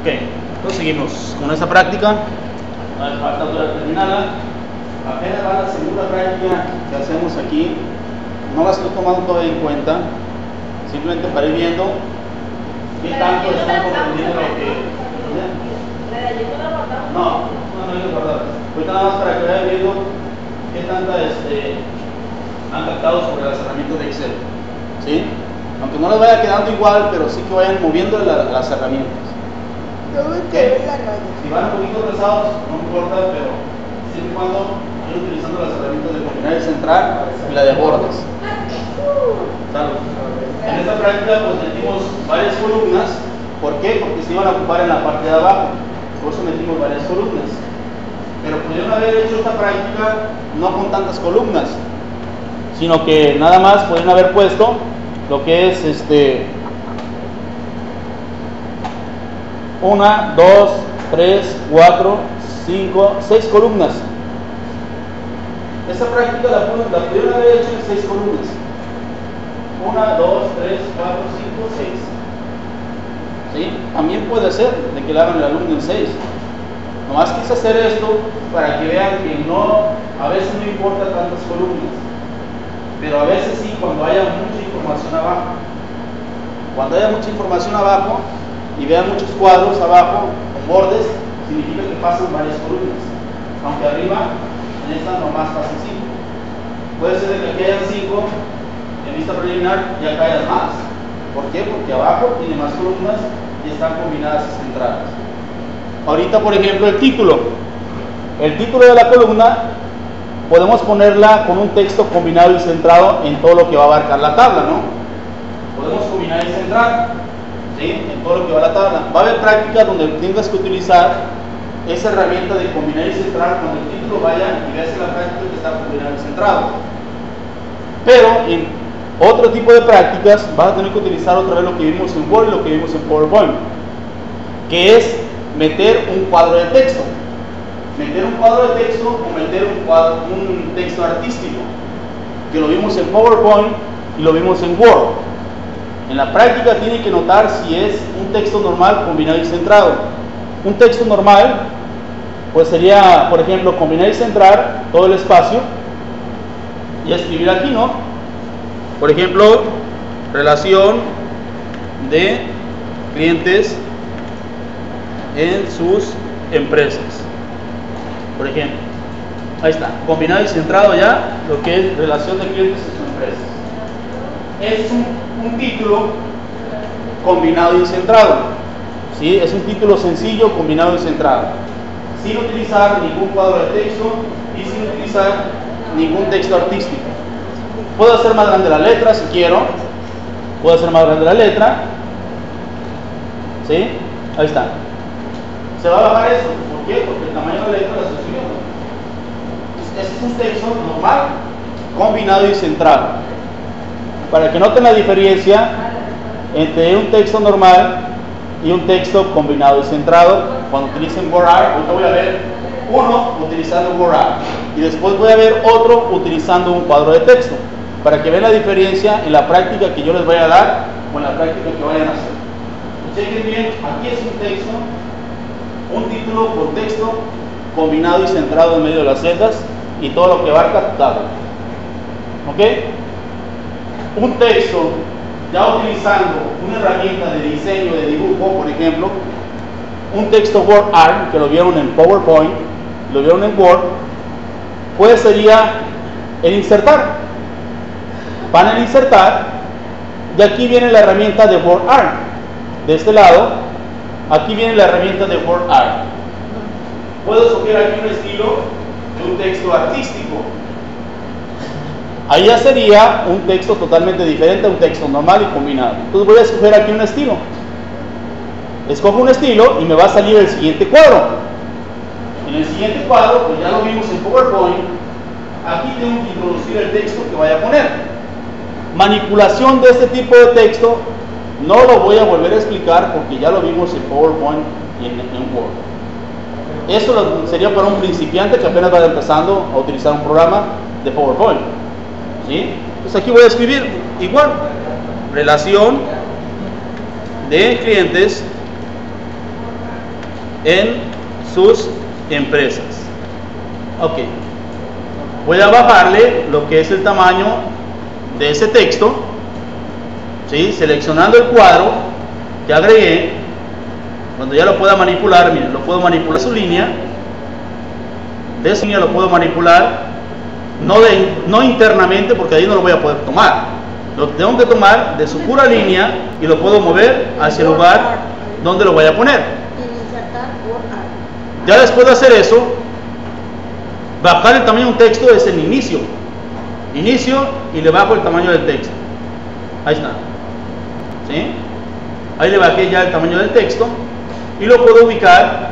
Ok, entonces seguimos con esta práctica. No hace falta terminarla. Apenas va la segunda práctica que hacemos aquí. No la estoy tomando todavía en cuenta, simplemente para ir viendo qué tanto están comprendiendo lo que. No hay que guardar. Ahorita nada más para que vayan viendo qué tanta han captado sobre las herramientas de Excel. ¿Sí? Aunque no les vaya quedando igual, pero sí que vayan moviendo las herramientas. ¿Okay? Si van un poquito rezados, no importa, pero siempre y cuando vayan utilizando las herramientas de combinar y centrar y la de bordes. ¿Salud? En esta práctica pues metimos varias columnas. ¿Por qué? Porque se iban a ocupar en la parte de abajo. Por eso metimos varias columnas. Pero pudieron haber hecho esta práctica no con tantas columnas, sino que nada más pudieron haber puesto lo que es 1, 2, 3, 4, 5, 6 columnas. Esta práctica la pudieron haber hecho en 6 columnas. 1, 2, 3, 4, 5, 6. ¿Sí? También puede ser de que la hagan el alumno en 6. Nomás quise hacer esto para que vean que no, a veces no importa tantas columnas, pero a veces sí cuando haya mucha información abajo. Cuando haya mucha información abajo y vean muchos cuadros abajo con bordes, significa que pasan varias columnas. Aunque arriba, en esta nomás pasan 5. Puede ser que aquí hayan 5, en vista preliminar ya caigan más. ¿Por qué? Porque abajo tiene más columnas y están combinadas y centradas. Ahorita, por ejemplo, el título. El título de la columna podemos ponerla con un texto combinado y centrado en todo lo que va a abarcar la tabla, ¿no? Podemos combinar y centrar, ¿sí? En todo lo que va a la tabla. Va a haber prácticas donde tengas que utilizar esa herramienta de combinar y centrar cuando el título vaya y veas en la práctica que está combinado y centrado. Pero en otro tipo de prácticas vas a tener que utilizar otra vez lo que vimos en Word y lo que vimos en PowerPoint, que es meter un cuadro de texto. Meter un cuadro de texto o meter un texto artístico, que lo vimos en PowerPoint y lo vimos en Word. En la práctica tiene que notar si es un texto normal combinado y centrado. Un texto normal pues sería, por ejemplo, combinar y centrar todo el espacio y escribir aquí, ¿no? Por ejemplo, relación de clientes en sus empresas. Por ejemplo, ahí está, combinado y centrado ya lo que es relación de clientes en sus empresas. Es un título combinado y centrado, ¿sí? Es un título sencillo, combinado y centrado, sin utilizar ningún cuadro de texto y sin utilizar ningún texto artístico. Puedo hacer más grande la letra si quiero, puedo hacer más grande la letra, ¿sí? Ahí está. Se va a bajar eso. ¿Por qué? Porque el tamaño de la letra la estoy subiendo. Este es un texto normal, combinado y centrado. Para que noten la diferencia entre un texto normal y un texto combinado y centrado, cuando utilicen WordArt, ahorita voy a ver uno utilizando WordArt y después voy a ver otro utilizando un cuadro de texto, para que vean la diferencia en la práctica que yo les voy a dar o en la práctica que vayan a hacer. Chequen bien, aquí es un texto, un título con texto combinado y centrado en medio de las celdas y todo lo que abarca tu tabla. ¿Ok? Un texto ya utilizando una herramienta de diseño, de dibujo, por ejemplo, un texto WordArt, que lo vieron en PowerPoint, lo vieron en Word, pues sería el insertar. Van a insertar y aquí viene la herramienta de WordArt. De este lado, aquí viene la herramienta de WordArt. Puedo escoger aquí un estilo de un texto artístico. Ahí ya sería un texto totalmente diferente a un texto normal y combinado. Entonces voy a escoger aquí un estilo. Escojo un estilo y me va a salir el siguiente cuadro. En el siguiente cuadro, pues ya lo vimos en PowerPoint, aquí tengo que introducir el texto que vaya a poner. Manipulación de este tipo de texto no lo voy a volver a explicar porque ya lo vimos en PowerPoint y en Word. Esto sería para un principiante que apenas va empezando a utilizar un programa de PowerPoint, ¿sí? Entonces aquí voy a escribir igual, relación de clientes en sus empresas. Ok, voy a bajarle lo que es el tamaño de ese texto, ¿sí? Seleccionando el cuadro que agregué. Cuando ya lo pueda manipular, miren, lo puedo manipular su línea, de esa línea lo puedo manipular, no internamente, porque ahí no lo voy a poder tomar. Lo tengo que tomar de su pura línea y lo puedo mover hacia el lugar donde lo voy a poner. Ya después de hacer eso, bajar el tamaño de un texto es el inicio y le bajo el tamaño del texto. Ahí está, ¿sí? Ahí le bajé ya el tamaño del texto y lo puedo ubicar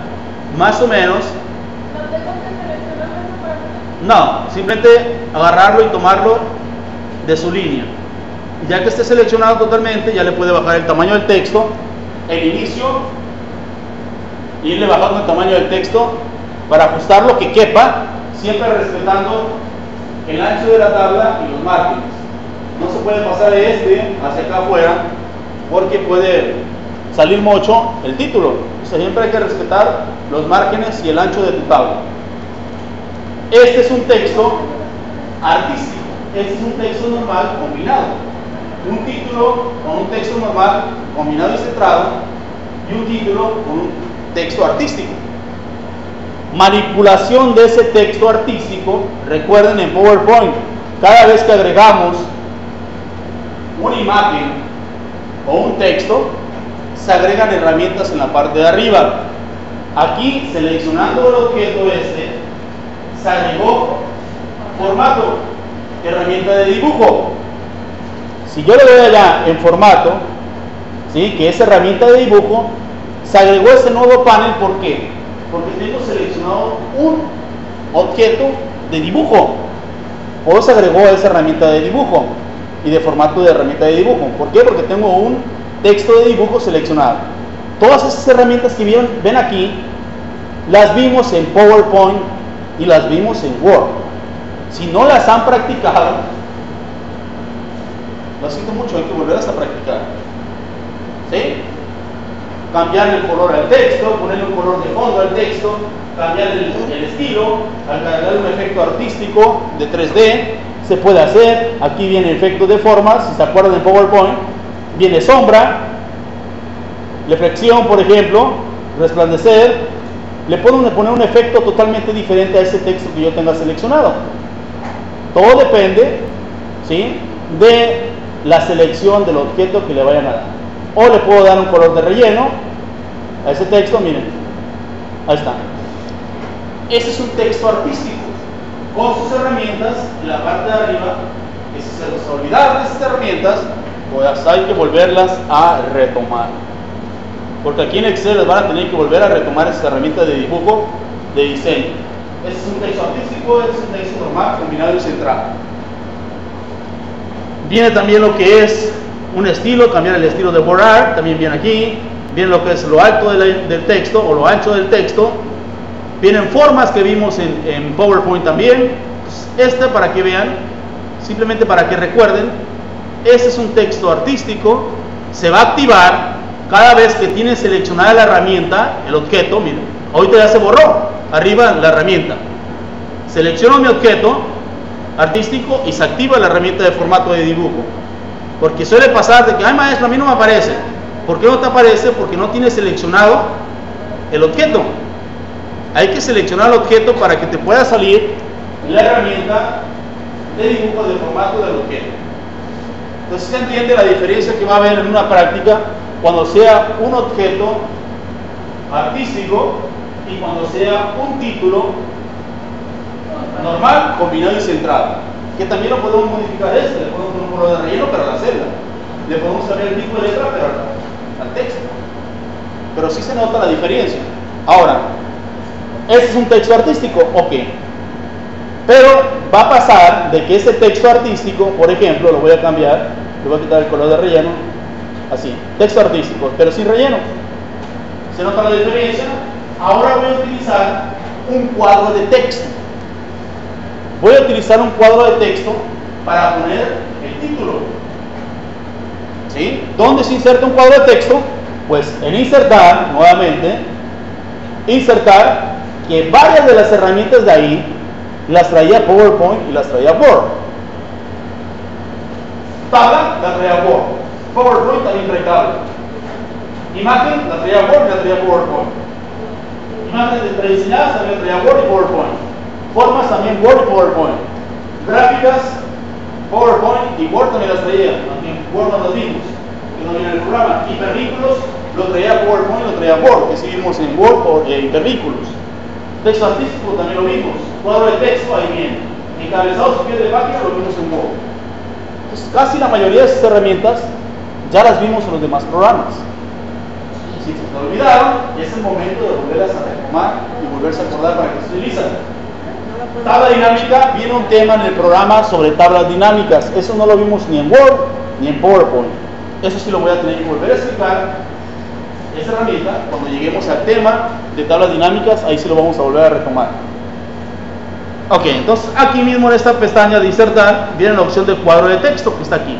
más o menos. No, simplemente agarrarlo y tomarlo de su línea. Ya que esté seleccionado totalmente, ya le puede bajar el tamaño del texto, el inicio, y irle bajando el tamaño del texto para ajustar lo que quepa, siempre respetando el ancho de la tabla y los márgenes. No se puede pasar de este hacia acá afuera porque puede salir mucho el título. O sea, siempre hay que respetar los márgenes y el ancho de tu tabla. Este es un texto artístico, este es un texto normal combinado. Un título con un texto normal combinado y centrado, y un título con un texto artístico. Manipulación de ese texto artístico. Recuerden, en PowerPoint, cada vez que agregamos una imagen o un texto, se agregan herramientas en la parte de arriba. Aquí, seleccionando el objeto este, se agregó formato, herramienta de dibujo. Si yo le doy allá en formato, ¿sí?, que es herramienta de dibujo, se agregó ese nuevo panel. ¿Por qué? Porque tengo seleccionado un objeto de dibujo. Por eso se agregó esa herramienta de dibujo y de formato de herramienta de dibujo. ¿Por qué? Porque tengo un texto de dibujo seleccionado. Todas esas herramientas que ven aquí, las vimos en PowerPoint y las vimos en Word. Si no las han practicado, lo siento mucho, hay que volverlas a practicar. ¿Sí? Cambiar el color al texto, ponerle un color de fondo al texto, cambiar el estilo, agregar un efecto artístico de 3D, se puede hacer. Aquí viene efecto de formas, si se acuerdan de PowerPoint, viene sombra, reflexión, por ejemplo, resplandecer. Le puedo poner un efecto totalmente diferente a ese texto que yo tenga seleccionado. Todo depende, ¿sí?, de la selección del objeto que le vayan a dar. O le puedo dar un color de relleno a ese texto, miren, ahí está. Ese es un texto artístico con sus herramientas en la parte de arriba. Que si se les olvidaron de esas herramientas, pues hay que volverlas a retomar, porque aquí en Excel les van a tener que volver a retomar esas herramientas de dibujo, de diseño. Ese es un texto artístico, ese es un texto normal, combinado y centrado. Viene también lo que es un estilo, cambiar el estilo de borrar, también viene aquí. Viene lo que es lo alto del texto o lo ancho del texto. Vienen formas que vimos en PowerPoint también. Para que vean, simplemente para que recuerden, este es un texto artístico. Se va a activar cada vez que tienen seleccionada la herramienta, el objeto. Miren, ahorita ya se borró, arriba la herramienta. Selecciono mi objeto artístico y se activa la herramienta de formato de dibujo. Porque suele pasar de que, ay maestro, a mí no me aparece. ¿Por qué no te aparece? Porque no tienes seleccionado el objeto. Hay que seleccionar el objeto para que te pueda salir la herramienta de dibujo de formato del objeto. Entonces se entiende la diferencia que va a haber en una práctica cuando sea un objeto artístico y cuando sea un título normal, combinado y centrado. Que también lo podemos modificar le podemos poner un color de relleno para la celda, le podemos cambiar el tipo de letra pero al texto, pero sí se nota la diferencia. Ahora, este es un texto artístico, ok, pero va a pasar de que ese texto artístico, por ejemplo, lo voy a cambiar, le voy a quitar el color de relleno, así, texto artístico, pero sin relleno. ¿Se nota la diferencia? Ahora voy a utilizar un cuadro de texto. Voy a utilizar un cuadro de texto para poner el título. ¿Sí? ¿Dónde se inserta un cuadro de texto? Pues en insertar, nuevamente, insertar que varias de las herramientas de ahí las traía PowerPoint y las traía Word. Tabla la traía Word, PowerPoint también traía tabla. Imagen la traía Word y la traía PowerPoint. Imágenes prediseñadas también traía Word y PowerPoint. Formas también Word y PowerPoint. Gráficas, PowerPoint y Word también las traía. También Word no las vimos, que no viene en el programa. Hipervínculos lo traía PowerPoint y lo traía Word, que sí vimos en Word por hipervínculos. Texto artístico también lo vimos. Cuadro de texto, ahí viene. Encabezados y pie de página lo vimos en Word. Entonces, casi la mayoría de esas herramientas ya las vimos en los demás programas. Si se te olvidaron, es el momento de volverlas a retomar y volverse a acordar para que se utilizan. Tabla dinámica, viene un tema en el programa sobre tablas dinámicas. Eso no lo vimos ni en Word ni en PowerPoint. Eso sí lo voy a tener que volver a explicar. Esa herramienta, cuando lleguemos al tema de tablas dinámicas, ahí sí lo vamos a volver a retomar. Ok, entonces aquí mismo en esta pestaña de insertar viene la opción del cuadro de texto que está aquí.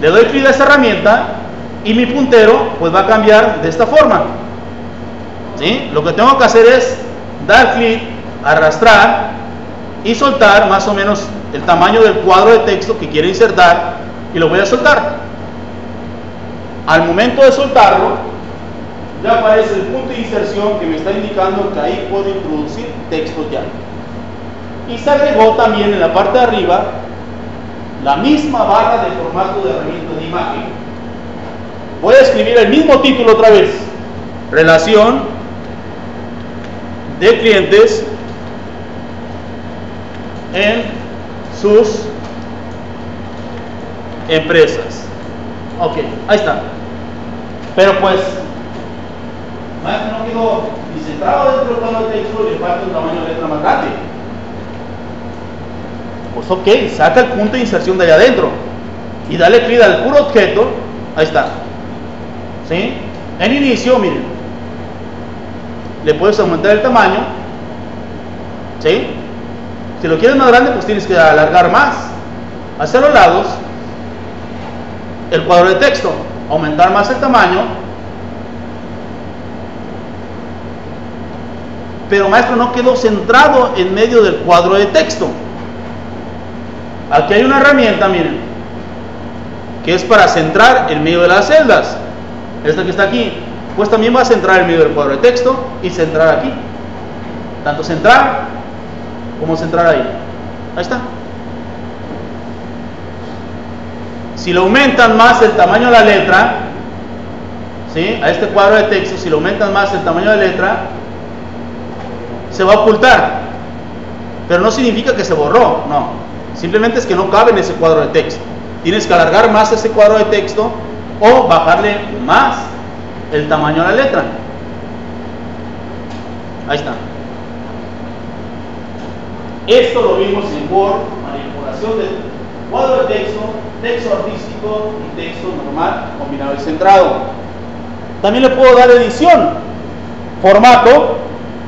Le doy clic a esa herramienta y mi puntero pues va a cambiar de esta forma. ¿Sí? Lo que tengo que hacer es dar clic, arrastrar y soltar más o menos el tamaño del cuadro de texto que quiero insertar y lo voy a soltar. Al momento de soltarlo, ya aparece el punto de inserción que me está indicando que ahí puedo introducir texto ya. Y se agregó también en la parte de arriba la misma barra de formato de herramienta de imagen. Voy a escribir el mismo título otra vez: relación de clientes en sus empresas. Ok, ahí está. Pero pues, maestro, no quedó ni centrado dentro del cuadro de texto, le falta un tamaño de letra más grande. Pues ok, saca el punto de inserción de allá adentro y dale clic al puro objeto. Ahí está. ¿Sí? En inicio, miren, le puedes aumentar el tamaño. ¿Sí? Si lo quieres más grande, pues tienes que alargar más hacia los lados el cuadro de texto, aumentar más el tamaño. Pero maestro, no quedó centrado en medio del cuadro de texto. Aquí hay una herramienta, miren, que es para centrar en medio de las celdas. Esta que está aquí, pues también va a centrar en medio del cuadro de texto y centrar aquí. Tanto centrar como centrar ahí. Ahí está. Si le aumentan más el tamaño de la letra, ¿sí? A este cuadro de texto, si le aumentan más el tamaño de la letra, se va a ocultar. Pero no significa que se borró, no. Simplemente es que no cabe en ese cuadro de texto. Tienes que alargar más ese cuadro de texto o bajarle más el tamaño a la letra. Ahí está. Esto lo vimos en Word, manipulación de cuadro de texto, texto artístico y texto normal combinado y centrado. También le puedo dar edición, formato,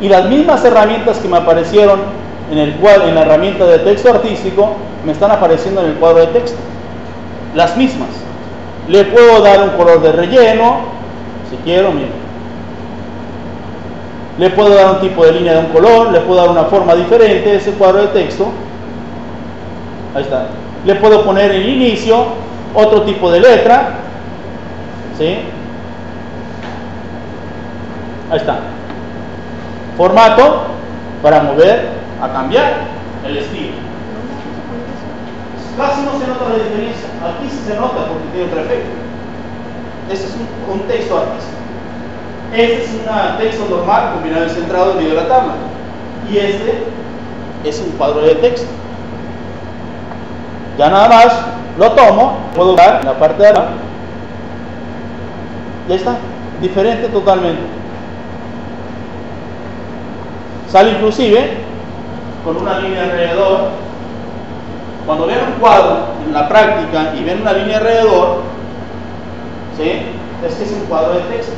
y las mismas herramientas que me aparecieron en la herramienta de texto artístico me están apareciendo en el cuadro de texto. Las mismas. Le puedo dar un color de relleno, si quiero, miren. Le puedo dar un tipo de línea de un color, le puedo dar una forma diferente a ese cuadro de texto. Ahí está. Le puedo poner en inicio otro tipo de letra. ¿Sí? Ahí está. Formato para mover, a cambiar el estilo. Casi no se nota la diferencia. Aquí sí se nota porque tiene otro efecto. Este es un texto artístico. Este es un texto normal combinado y centrado en medio de la tabla. Y este es un cuadro de texto. Ya nada más lo tomo, puedo dar en la parte de arriba. Ya está, diferente totalmente. Sale inclusive con una línea alrededor. Cuando vean un cuadro en la práctica y ven una línea alrededor, ¿sí? Es que es un cuadro de texto.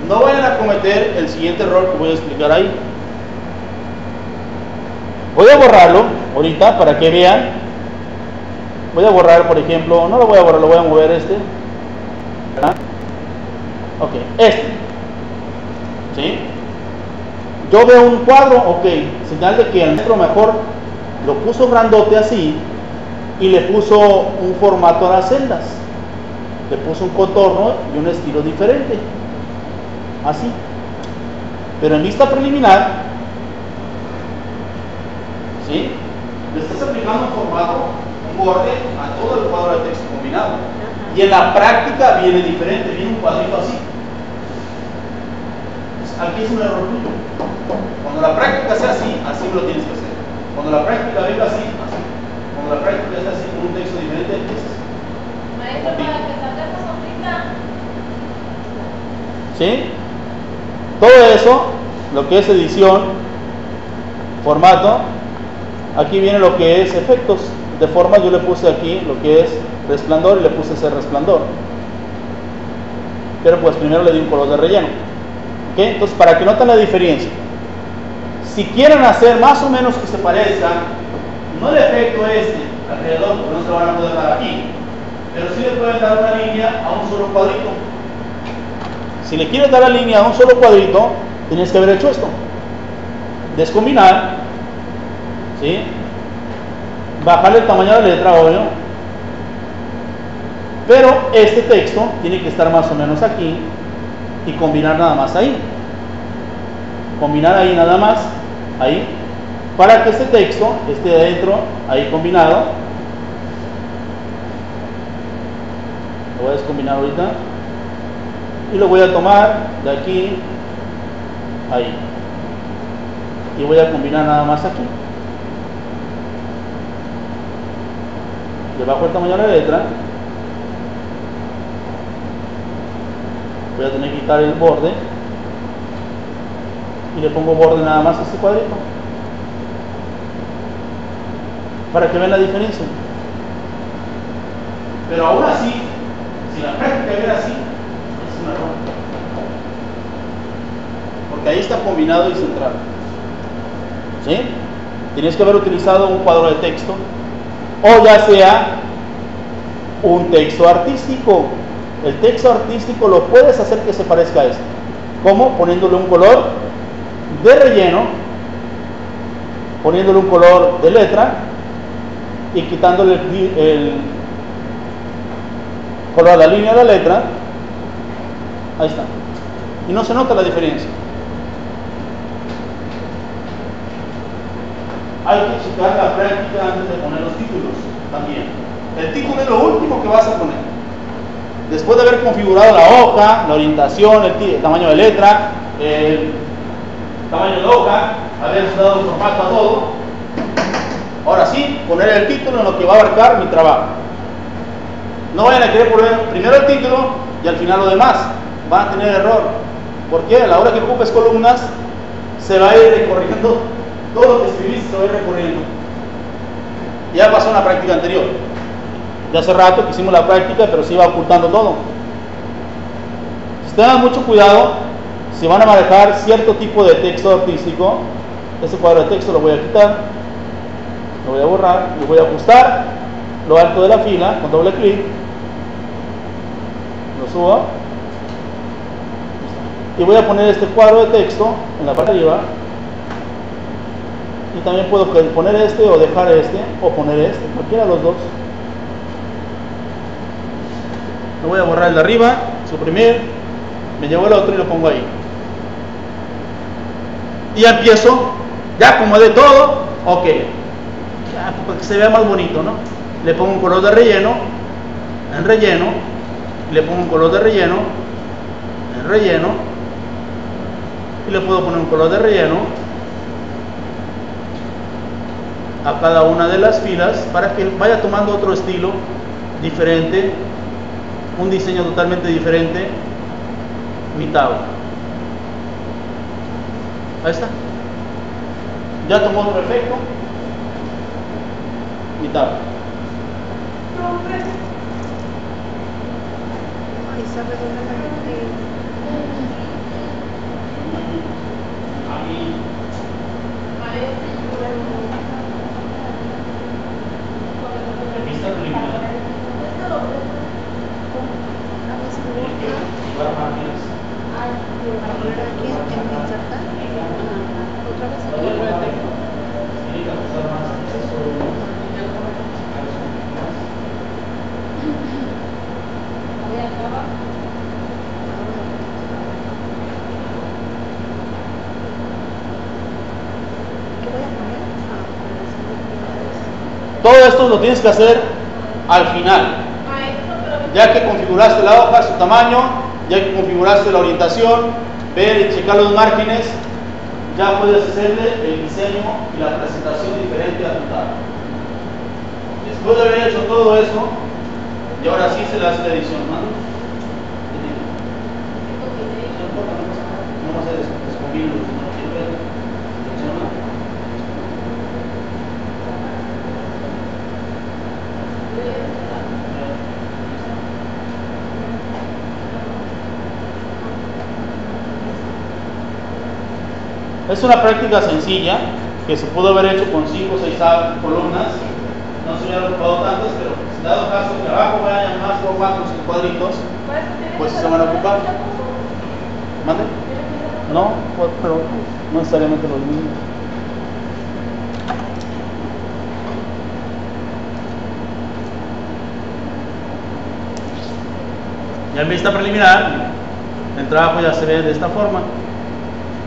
No vayan a cometer el siguiente error que voy a explicar ahí. Voy a borrarlo ahorita para que vean. Voy a borrar, por ejemplo, no lo voy a borrar, lo voy a mover este. ¿Verdad? Ok, este. ¿Sí? Yo veo un cuadro, ok, señal de que el maestro mejor lo puso grandote así y le puso un formato a las celdas, le puso un contorno y un estilo diferente, así. Pero en vista preliminar, ¿sí?, le estás aplicando un formato, un borde a todo el cuadro de texto combinado. Y en la práctica viene diferente, viene un cuadrito así. Aquí es un error tuyo. Cuando la práctica sea así, así lo tienes que hacer. Cuando la práctica venga así, así. Cuando la práctica sea así con un texto diferente, es así. Maestro, para que salga esta sombrita. ¿Sí? Todo eso, lo que es edición, formato, aquí viene lo que es efectos. De forma yo le puse aquí lo que es resplandor y le puse ese resplandor. Pero pues primero le di un color de relleno. ¿Ok? Entonces, para que noten la diferencia, si quieren hacer más o menos que se parezcan, no el efecto alrededor, porque no se lo van a poder dar aquí, pero sí le pueden dar una línea a un solo cuadrito. Si le quieres dar la línea a un solo cuadrito, tienes que haber hecho esto: descombinar, ¿sí?, bajarle el tamaño de la letra, obvio, pero este texto tiene que estar más o menos aquí y combinar nada más ahí, combinar ahí nada más, ahí, para que este texto esté adentro, ahí combinado. Lo voy a descombinar ahorita y lo voy a tomar de aquí, ahí, y voy a combinar nada más aquí. Le bajo el tamaño de la letra, voy a tener que quitar el borde y le pongo borde nada más a este cuadrito para que vean la diferencia. Pero aún así, si la práctica viene así, es un error, porque ahí está combinado y centrado. ¿Sí? Tienes que haber utilizado un cuadro de texto, o ya sea un texto artístico. El texto artístico lo puedes hacer que se parezca a este. ¿Cómo? Poniéndole un color de relleno, poniéndole un color de letra y quitándole el color a la línea de la letra. Ahí está. Y no se nota la diferencia. Hay que checar la práctica antes de poner los títulos también. El título es lo último que vas a poner. Después de haber configurado la hoja, la orientación, el tamaño de letra, el tamaño de hoja, haber dado formato a todo, ahora sí, poner el título en lo que va a abarcar mi trabajo. No vayan a querer poner primero el título y al final lo demás. Van a tener error. ¿Por qué? A la hora que ocupes columnas, se va a ir recorriendo todo lo que escribiste, se va a ir recorriendo. Ya pasó en la práctica anterior. Ya hace rato que hicimos la práctica, pero se iba ocultando todo. Tengan mucho cuidado si van a manejar cierto tipo de texto artístico. Este cuadro de texto lo voy a quitar, lo voy a borrar, lo voy a ajustar lo alto de la fila con doble clic, lo subo y voy a poner este cuadro de texto en la parte de arriba. Y también puedo poner este o dejar este o poner este, cualquiera de los dos. Lo voy a borrar el de arriba, suprimir, me llevo el otro y lo pongo ahí. Y ya empiezo, ya acomodé todo, ok, ya, para que se vea más bonito, ¿no? Le pongo un color de relleno, en relleno, y le pongo un color de relleno, en relleno, y le puedo poner un color de relleno a cada una de las filas para que vaya tomando otro estilo diferente, un diseño totalmente diferente, mi tabla. Ahí está. Ya tomó otro efecto, mi tabla. Ay, se redonda la gente. Aquí. Vista preliminar. Igual máquinas. Para poner aquí en insertar. Otra vez aquí. Voy a acabar. ¿Qué voy a poner? Todo esto lo tienes que hacer al final. Ya que configuraste la hoja, su tamaño, ya que configuraste la orientación, ver y checar los márgenes, ya puedes hacerle el diseño y la presentación diferente a tu tabla. Después de haber hecho todo eso, y ahora sí se le hace la edición, ¿no? No se descombina, no siempre funciona. Es una práctica sencilla que se pudo haber hecho con 5 o 6 columnas. No se hubieran ocupado tantas, pero si dado caso que abajo vayan más formatos que cuadritos, pues se van a ocupar. ¿Mande? No, pero no necesariamente los mismos. Ya en vista preliminar, el trabajo ya se ve de esta forma.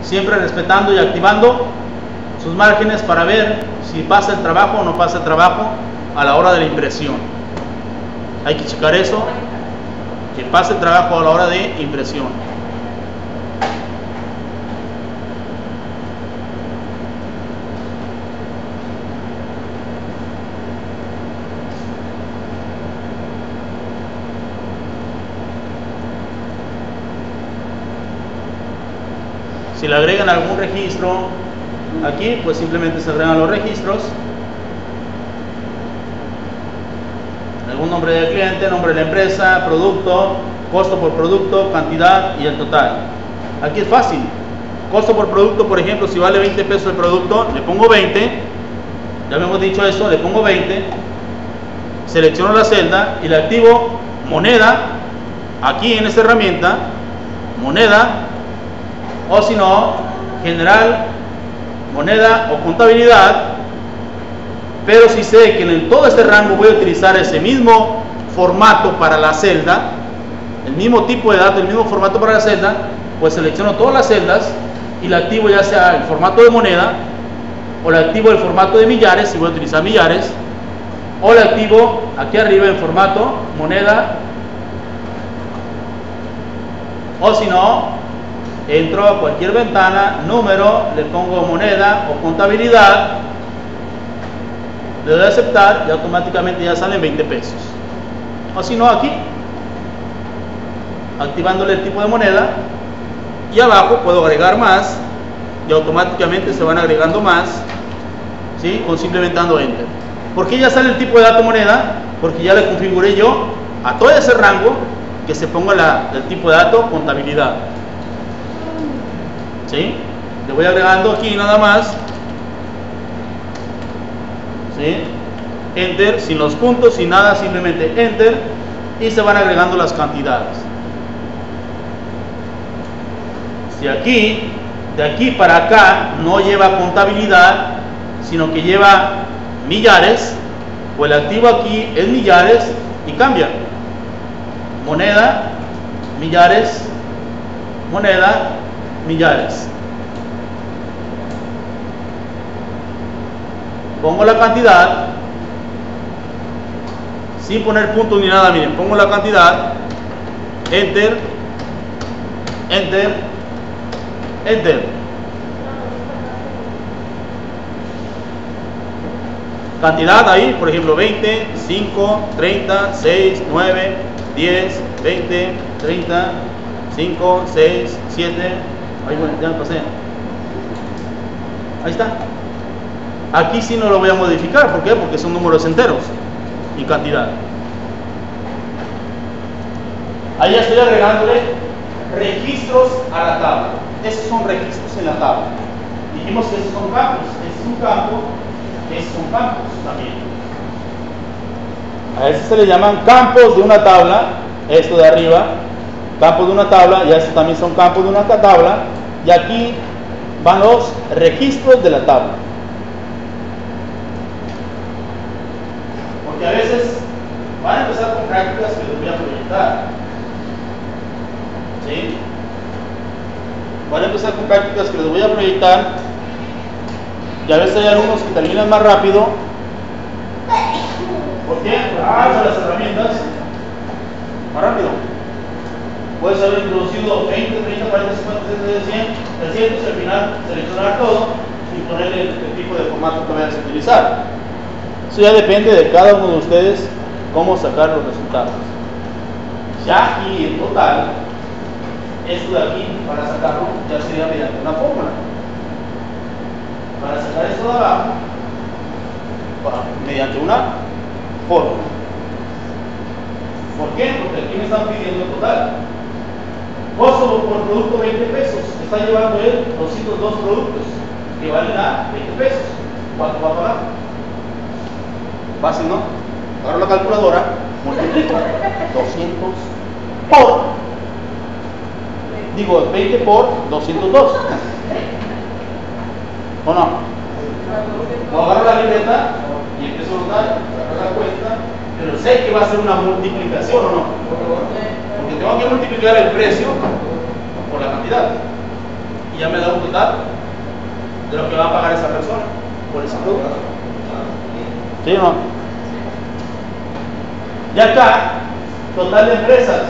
Siempre respetando y activando sus márgenes para ver si pasa el trabajo o no pasa el trabajo a la hora de la impresión. Hay que checar eso, que pase el trabajo a la hora de impresión. Si le agregan algún registro aquí, pues simplemente se agregan los registros. Algún nombre del cliente, nombre de la empresa, producto, costo por producto, cantidad y el total. Aquí es fácil. Costo por producto, por ejemplo, si vale 20 pesos el producto, le pongo 20. Ya habíamos dicho eso, le pongo 20. Selecciono la celda y le activo moneda. Aquí en esta herramienta, moneda. O si no, general, moneda o contabilidad. Pero si sé que en todo este rango voy a utilizar ese mismo formato para la celda, el mismo tipo de datos, el mismo formato para la celda, pues selecciono todas las celdas y le activo ya sea el formato de moneda, o le activo el formato de millares, si voy a utilizar millares, o le activo aquí arriba en formato moneda, o si no, entro a cualquier ventana, número, le pongo moneda o contabilidad, le doy a aceptar y automáticamente ya salen 20 pesos. O si no, aquí, activándole el tipo de moneda, y abajo puedo agregar más y automáticamente se van agregando más, ¿sí? Con simplemente dando enter. ¿Por qué ya sale el tipo de dato moneda? Porque ya le configuré yo a todo ese rango que se ponga el tipo de dato contabilidad. ¿Sí? Le voy agregando aquí nada más, ¿sí? Enter, sin los puntos, sin nada, simplemente enter, y se van agregando las cantidades. Si aquí, de aquí para acá, no lleva contabilidad, sino que lleva millares, pues el activo aquí es millares y cambia. Moneda, millares, moneda, millares. Pongo la cantidad sin poner puntos ni nada, miren, pongo la cantidad, enter, enter, enter. Cantidad ahí, por ejemplo, 20, 5, 30, 6, 9, 10, 20, 30, 5, 6, 7. Ahí, bueno, ya me pasé. Ahí está. Aquí sí no lo voy a modificar. ¿Por qué? Porque son números enteros y cantidad. Ahí ya estoy agregándole registros a la tabla. Esos son registros en la tabla. Dijimos que esos son campos. Este es un campo, estos son campos también. A veces se le llaman campos de una tabla, esto de arriba, campos de una tabla, ya estos también son campos de una tabla, y aquí van los registros de la tabla. Porque a veces van a empezar con prácticas que les voy a proyectar. ¿Sí? Van a empezar con prácticas que les voy a proyectar, y a veces hay algunos que terminan más rápido. ¿Por qué? Porque usan las herramientas más rápido. Puedes haber introducido 20, 30, 40, 50, 60, 100, 300 y al final seleccionar todo y ponerle el tipo de formato que vayas a utilizar. Eso ya depende de cada uno de ustedes cómo sacar los resultados. Ya aquí en total, esto de aquí para sacarlo ya sería mediante una fórmula. Para sacar esto de abajo, mediante una fórmula. ¿Por qué? Porque aquí me están pidiendo el total. Costo por producto 20 pesos. Está llevando él 202 productos que valen a 20 pesos. ¿Cuánto va a pagar? Fácil, ¿no? Agarro la calculadora, multiplico 200 por, digo 20 por 202. ¿O no? O agarro la libreta y empiezo a notar, sacar la cuenta, pero sé que va a ser una multiplicación, ¿o no? Porque tengo que multiplicar el precio por la cantidad y ya me da un total de lo que va a pagar esa persona por ese producto. ¿Sí o no? Y acá, total de empresas.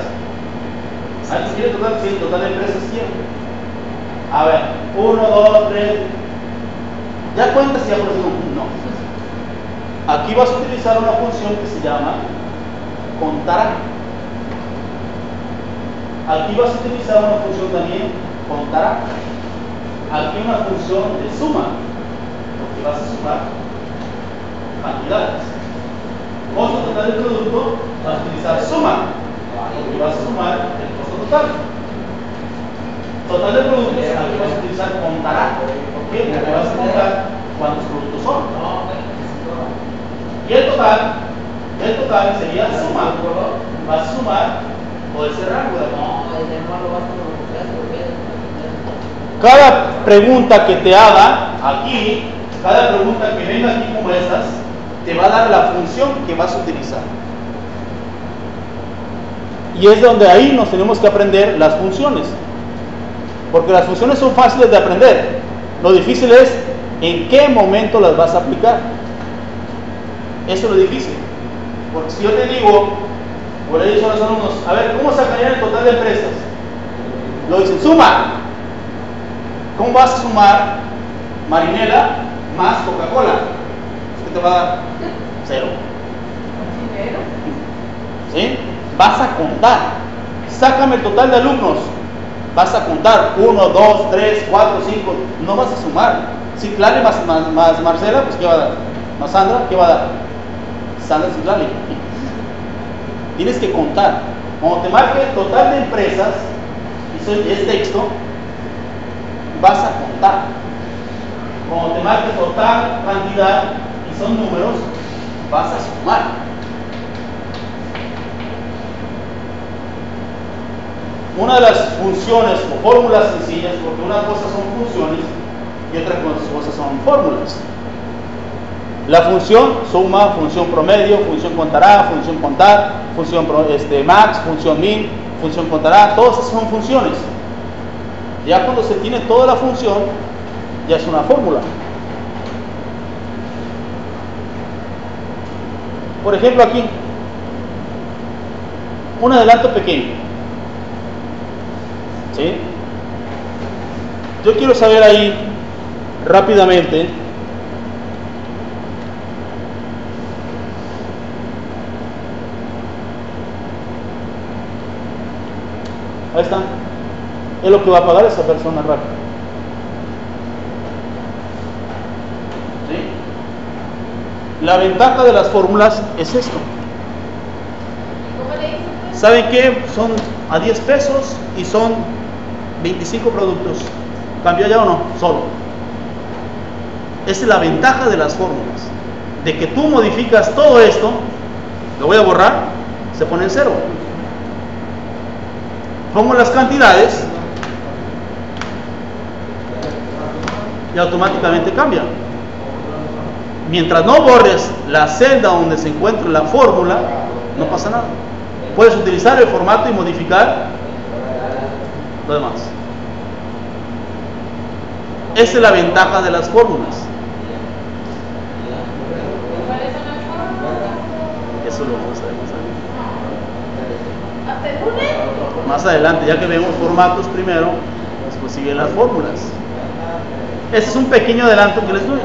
¿Alguien quiere total? Sí, total de empresas siempre. A ver, 1, 2, 3. ¿Ya cuentas ya por eso? No. Aquí vas a utilizar una función que se llama contará. Aquí vas a utilizar una función también contará. Aquí una función de suma, porque vas a sumar cantidades. Costo total del producto, vas a utilizar suma, porque vas a sumar el costo total. Total de productos, aquí vas a utilizar contará. ¿Por qué? Porque vas a contar cuántos productos son. Y el total sería suma. Vas a sumar o el cerrar. Cada pregunta que te haga aquí, cada pregunta que venga aquí como estas, te va a dar la función que vas a utilizar. Y es donde ahí nos tenemos que aprender las funciones. Porque las funciones son fáciles de aprender. Lo difícil es en qué momento las vas a aplicar. Eso es lo difícil. Porque si yo te digo, o le he dicho a los alumnos, a ver, ¿cómo sacarían el total de empresas? Lo dicen, suma. ¿Cómo vas a sumar Marinela más Coca-Cola? ¿Qué te va a dar? 0. ¿Sí? Vas a contar. Sácame el total de alumnos. Vas a contar 1, 2, 3, 4, 5. No vas a sumar. Si Clary más Marcela, pues ¿qué va a dar? Más Sandra, ¿qué va a dar? Sandra sin Clary. Tienes que contar. Cuando te marque el total de empresas, y es texto, vas a contar. Cuando te marque total cantidad y son números, vas a sumar. Una de las funciones o fórmulas sencillas, porque una cosa son funciones y otra cosa son fórmulas. La función suma, función promedio, función contará, función contar, función max, función min, función contará, todas esas son funciones. Ya cuando se tiene toda la función, ya es una fórmula. Por ejemplo aquí, un adelanto pequeño. ¿Sí? Yo quiero saber ahí rápidamente ahí está, es lo que va a pagar esa persona rápido. ¿Sí? La ventaja de las fórmulas es esto. ¿Saben qué? Son a 10 pesos y son 25 productos. ¿Cambió ya o no? Solo. Esa es la ventaja de las fórmulas. De que tú modificas todo esto, lo voy a borrar, se pone en 0. pongo las cantidades y automáticamente cambia. Mientras no borres la celda donde se encuentra la fórmula, no pasa nada. Puedes utilizar el formato y modificar lo demás. Esa es la ventaja de las fórmulas. ¿Cuáles son las fórmulas? Eso lo vamos a ver más adelante. ¿Hasta el lunes? Más adelante, ya que vemos formatos primero, después siguen las fórmulas. Ese es un pequeño adelanto que les doy.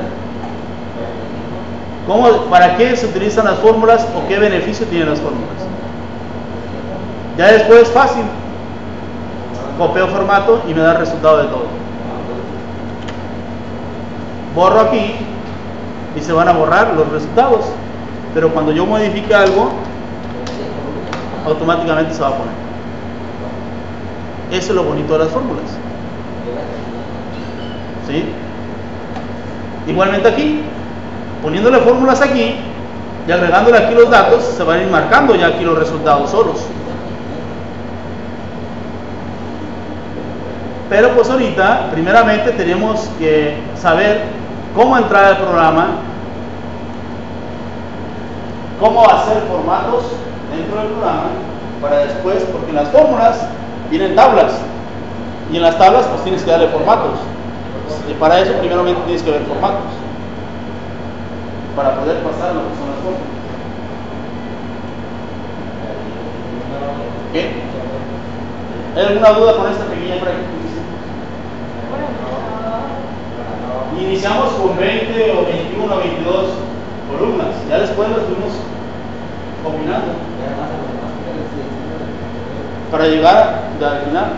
¿Para qué se utilizan las fórmulas o qué beneficio tienen las fórmulas? Ya después es fácil. Copio formato y me da el resultado de todo. Borro aquí y se van a borrar los resultados. Pero cuando yo modifique algo, automáticamente se va a poner. Eso es lo bonito de las fórmulas. ¿Sí? Igualmente aquí, poniéndole fórmulas aquí y agregándole aquí los datos, se van a ir marcando ya aquí los resultados solos. Pero pues ahorita, primeramente tenemos que saber cómo entrar al programa, cómo hacer formatos dentro del programa, para después, porque en las fórmulas tienen tablas, y en las tablas pues tienes que darle formatos. Y para eso primeramente tienes que ver formatos, para poder pasar lo que son las fórmulas. ¿Ok? ¿Hay alguna duda con esta pequeña práctica? Iniciamos con 20 o 21 o 22 columnas, ya después las fuimos combinando para llegar al final.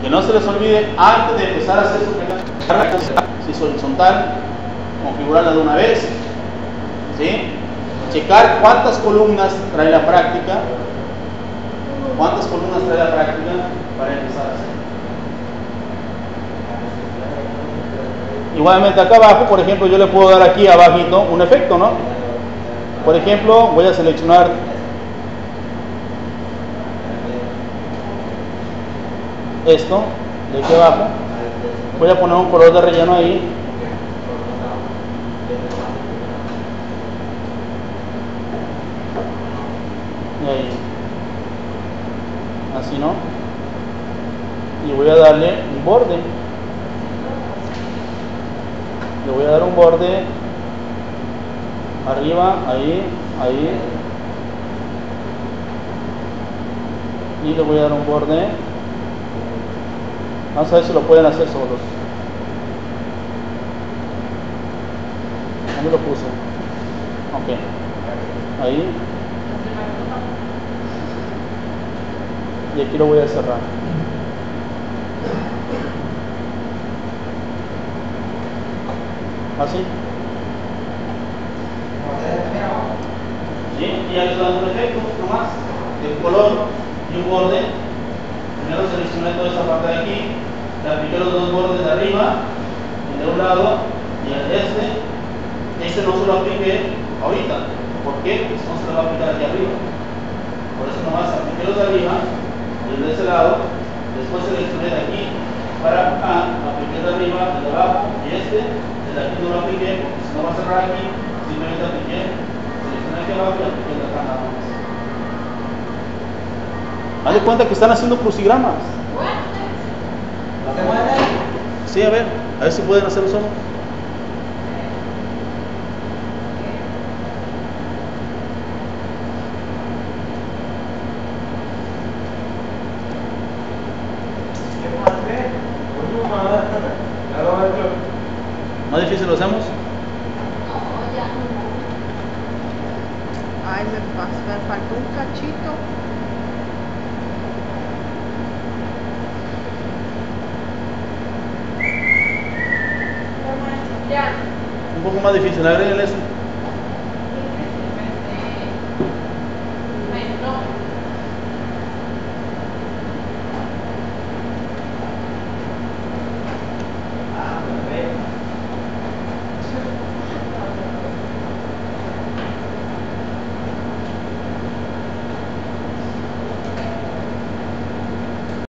Que no se les olvide, antes de empezar a hacer su si es horizontal, configurarla de una vez, ¿sí? Checar cuántas columnas trae la práctica, para empezar a hacer. Igualmente acá abajo, por ejemplo, yo le puedo dar aquí abajito un efecto, ¿no? Por ejemplo, voy a seleccionar esto de aquí abajo, voy a poner un color de relleno ahí, y ahí, así, ¿no? Y voy a darle un borde. Le voy a dar un borde arriba, ahí, y le voy a dar un borde. Vamos a ver si lo pueden hacer solos. ¿Dónde lo puse? Ok, ahí, y aquí lo voy a cerrar. Así. ¿Sí? Y ya les dando un efecto nomás de un color y un borde. Primero seleccioné toda esta parte de aquí, le apliqué los dos bordes de arriba, el de un lado y el de este no se lo apliqué ahorita. ¿Por qué? Pues no se lo va a aplicar aquí arriba. Por eso nomás apliqué los de arriba y el de ese lado, después seleccioné de aquí para acá, apliqué de arriba, el de abajo y de aquí no lo apliqué porque si no va a cerrar aquí, simplemente apliqué, seleccioné aquí abajo y apliqué de acá nada más. Haz de cuenta que están haciendo crucigramas. Sí, a ver si pueden hacerlo solo. ¿Más difícil lo hacemos? Ay, me faltó un cachito. Un poco más difícil, agréguenle eso.